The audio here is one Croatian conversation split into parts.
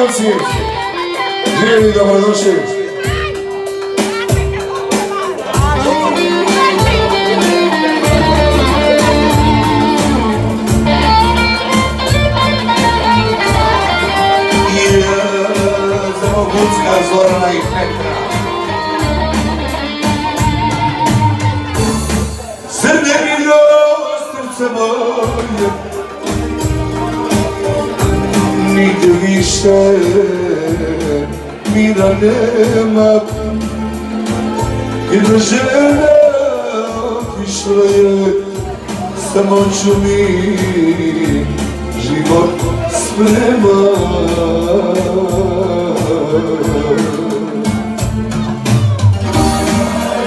momci, živjeli, dobrodošli. Kucka Zorana i Petra. Srce mi do srce moje, nigde više mira nema, jedna žena otišla je, samo ću mi život sprema.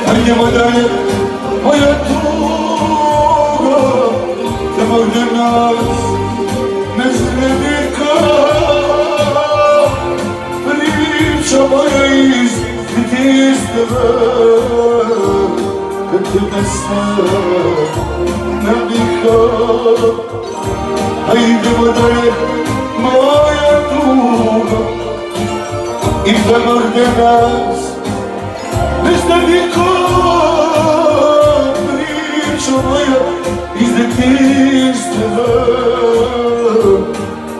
Hajdemo dalje, moja tuga, tamo gdje nas ne zna niko. Priča moja iz djetinjstva, kad te ne niko. Hajdemo dalje, moja tuga, i tamo gdje nas ne zna niko. Priča moja iz djetinjstva,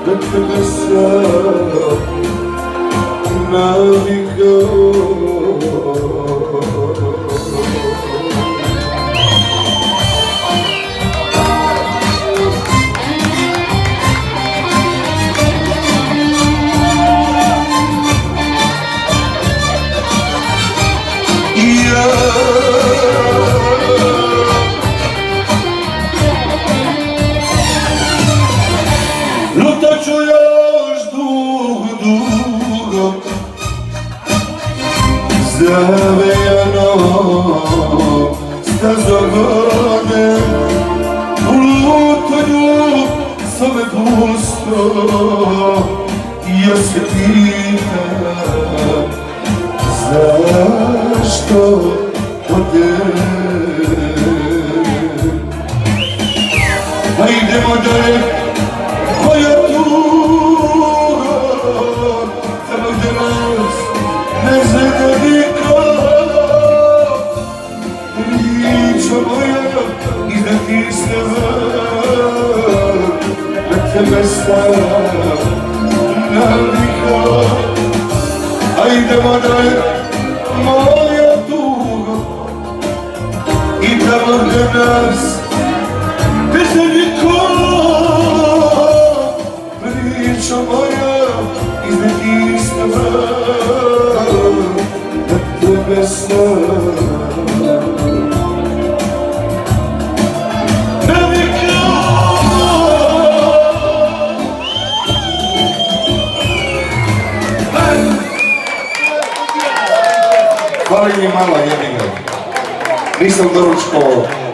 kad te navikao. Lutat ću još dugo, zavejano stazom vode. U lutanju sam me pusto, ja se pitam zašto ode. Hajdemo dalje, moja tuga, tamo gdje nas ne zna niko. Priča moja iz djetinjstva, da tebe navikao. Hajdemo dalje, moja tuga, i tamo gdje nas ne zna niko. Priča moja iz djetinjstva, da tebe navikao. Hvala mi malo jedinga. Nisam doručkovao.